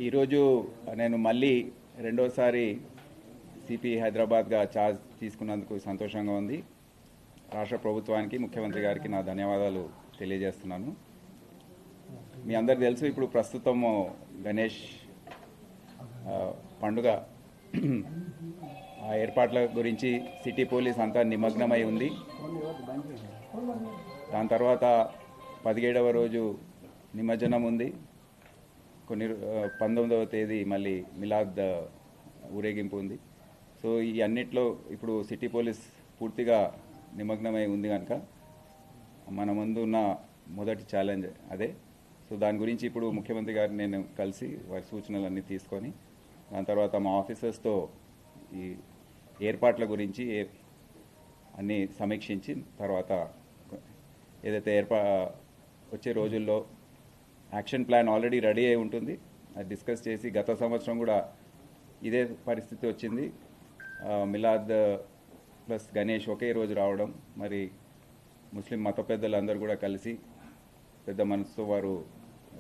ఈరోజు నేను మళ్ళీ రెండోసారి సిపి హైదరాబాద్గా ఛార్జ్ తీసుకున్నందుకు సంతోషంగా ఉంది. రాష్ట్ర ప్రభుత్వానికి, ముఖ్యమంత్రి గారికి నా ధన్యవాదాలు తెలియజేస్తున్నాను. మీ అందరికి తెలుసు, ఇప్పుడు ప్రస్తుతము గణేష్ పండుగ ఆ ఏర్పాట్ల గురించి సిటీ పోలీస్ అంతా నిమగ్నమై ఉంది. దాని తర్వాత 17వ రోజు నిమజ్జనం ఉంది. 19వ తేదీ మళ్ళీ మిలాద్ ఊరేగింపు ఉంది. సో ఈ అన్నిట్లో ఇప్పుడు సిటీ పోలీస్ పూర్తిగా నిమగ్నమై ఉంది కనుక మన ముందు ఉన్న మొదటి ఛాలెంజ్ అదే. సో దాని గురించి ఇప్పుడు ముఖ్యమంత్రి గారిని నేను కలిసి వారి సూచనలన్నీ తీసుకొని దాని తర్వాత మా ఆఫీసర్స్తో ఈ ఏర్పాట్ల గురించి అన్నీ సమీక్షించి తర్వాత ఏదైతే వచ్చే రోజుల్లో యాక్షన్ ప్లాన్ ఆల్రెడీ రెడీ అయి ఉంటుంది, అది డిస్కస్ చేసి గత సంవత్సరం కూడా ఇదే పరిస్థితి వచ్చింది. మిలాద్ ప్లస్ గణేష్ ఒకే రోజు రావడం, మరి ముస్లిం మత పెద్దలందరూ కూడా కలిసి పెద్ద మనసుతో వారు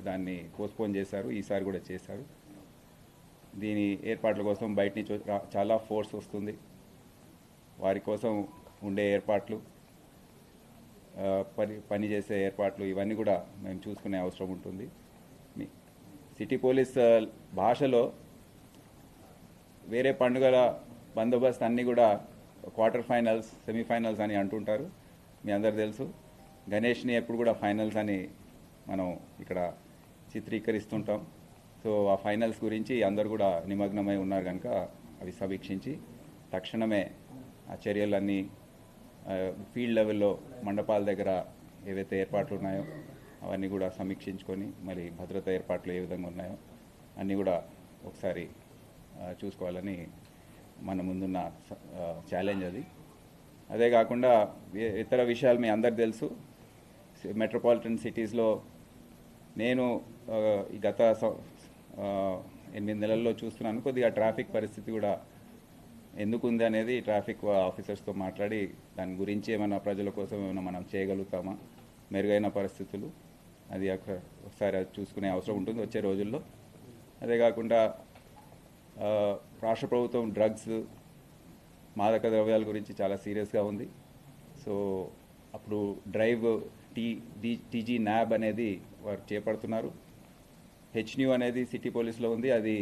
దాన్ని పోస్ట్పోన్ చేశారు. ఈసారి కూడా చేశారు. దీని ఏర్పాట్ల కోసం బయట నుంచి చాలా ఫోర్స్ వస్తుంది. వారి కోసం ఉండే ఏర్పాట్లు, పనిచేసే ఏర్పాట్లు ఇవన్నీ కూడా మేము చూసుకునే అవసరం ఉంటుంది. సిటీ పోలీస్ భాషలో వేరే పండుగల బందోబస్తు అన్నీ కూడా క్వార్టర్ ఫైనల్స్, సెమీఫైనల్స్ అని అంటుంటారు. మీ అందరు తెలుసు, గణేష్ని ఎప్పుడు కూడా ఫైనల్స్ అని మనం ఇక్కడ చిత్రీకరిస్తుంటాం. సో ఆ ఫైనల్స్ గురించి అందరు కూడా నిమగ్నమై ఉన్నారు కనుక అవి సమీక్షించి తక్షణమే ఆ చర్యలన్నీ ఫీల్డ్ లెవెల్లో మండపాల దగ్గర ఏవైతే ఏర్పాట్లు ఉన్నాయో అవన్నీ కూడా సమీక్షించుకొని మరి భద్రతా ఏర్పాట్లు ఏ విధంగా ఉన్నాయో అన్నీ కూడా ఒకసారి చూసుకోవాలని మన ముందున్న ఛాలెంజ్ అది. అదే కాకుండా ఇతర విషయాలు మీ అందరికి తెలుసు. మెట్రోపాలిటన్ సిటీస్లో నేను ఈ గత 8 నెలల్లో చూస్తున్నాను. కొద్దిగా ట్రాఫిక్ పరిస్థితి కూడా ఎందుకు ఉంది అనేది ట్రాఫిక్ ఆఫీసర్స్తో మాట్లాడి దాని గురించి ఏమైనా ప్రజల కోసం ఏమైనా మనం చేయగలుగుతామా, మెరుగైన పరిస్థితులు, అది ఒకసారి చూసుకునే అవసరం ఉంటుంది వచ్చే రోజుల్లో. అదే కాకుండా రాష్ట్ర ప్రభుత్వం డ్రగ్స్, మాదక ద్రవ్యాల గురించి చాలా సీరియస్గా ఉంది. సో అప్పుడు డ్రైవ్ టీజీ న్యాబ్ అనేది వారు చేపడుతున్నారు. హెచ్న్యూ అనేది సిటీ పోలీస్లో ఉంది. అది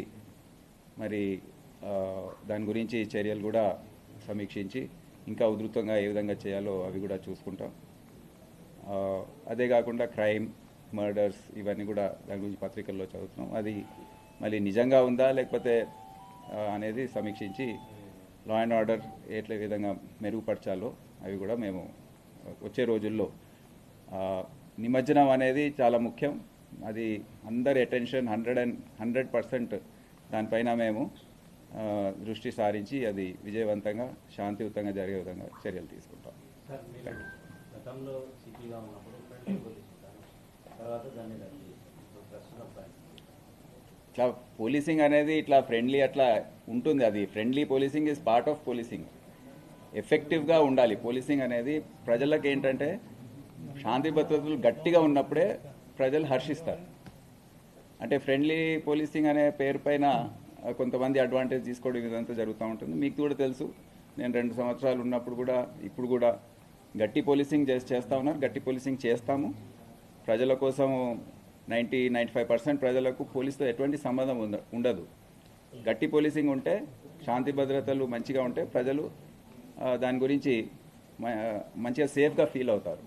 మరి దాని గురించి చర్యలు కూడా సమీక్షించి ఇంకా ఉధృతంగా ఏ విధంగా చేయాలో అవి కూడా చూసుకుంటాం. అదే కాకుండా క్రైమ్, మర్డర్స్ ఇవన్నీ కూడా దాని గురించి పత్రికల్లో చదువుతున్నాం. అది మళ్ళీ నిజంగా ఉందా లేకపోతే అనేది సమీక్షించి లా అండ్ ఆర్డర్ ఎట్ల విధంగా మెరుగుపరచాలో అవి కూడా మేము వచ్చే రోజుల్లో. నిమజ్జనం అనేది చాలా ముఖ్యం. అది అందరి అటెన్షన్ 100% దానిపైన మేము దృష్టి సారించి అది విజయవంతంగా, శాంతియుతంగా జరిగే విధంగా చర్యలు తీసుకుంటాం. ఇట్లా పోలీసింగ్ అనేది ఇట్లా ఫ్రెండ్లీ అట్లా ఉంటుంది. అది friendly policing is part of policing. ఎఫెక్టివ్గా ఉండాలి పోలీసింగ్ అనేది. ప్రజలకు ఏంటంటే శాంతి భద్రతలు గట్టిగా ఉన్నప్పుడే ప్రజలు హర్షిస్తారు. అంటే ఫ్రెండ్లీ పోలీసింగ్ అనే పేరు పైన కొంతమంది అడ్వాంటేజ్ తీసుకోవడం ఇదంతా జరుగుతూ ఉంటుంది. మీకు కూడా తెలుసు, నేను 2 సంవత్సరాలు ఉన్నప్పుడు కూడా ఇప్పుడు కూడా గట్టి పోలీసింగ్ చేస్తూ ఉన్నారు. గట్టి పోలీసింగ్ చేస్తాము. ప్రజల కోసం 90-95% ప్రజలకు పోలీసుతో ఎటువంటి సంబంధం ఉండదు. గట్టి పోలీసింగ్ ఉంటే, శాంతి భద్రతలు మంచిగా ఉంటే ప్రజలు దాని గురించి మంచిగా సేఫ్గా ఫీల్ అవుతారు.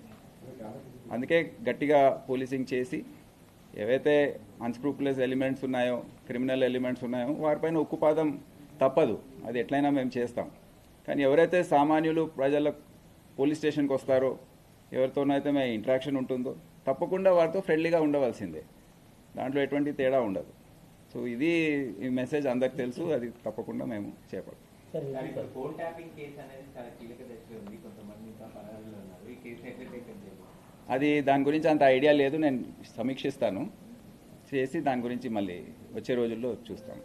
అందుకే గట్టిగా పోలీసింగ్ చేసి ఏవైతే అన్స్క్రూపులస్ ఎలిమెంట్స్ ఉన్నాయో, క్రిమినల్ ఎలిమెంట్స్ ఉన్నాయో వారిపైన ఉక్కుపాదం తప్పదు. అది ఎట్లయినా మేము చేస్తాం. కానీ ఎవరైతే సామాన్యులు ప్రజల పోలీస్ స్టేషన్కి వస్తారో, ఎవరితోనైతే మేము ఇంటరాక్షన్ ఉంటుందో తప్పకుండా వారితో ఫ్రెండ్లీగా ఉండవలసిందే. దాంట్లో ఎటువంటి తేడా ఉండదు. సో ఇది ఈ మెసేజ్ అందరికి తెలుసు. అది తప్పకుండా మేము చేపడతాం. అది దాని గురించి అంత ఐడియా లేదు. నేను సమీక్షిస్తాను, చేసి దాని గురించి మళ్ళీ వచ్చే రోజుల్లో చూస్తాను.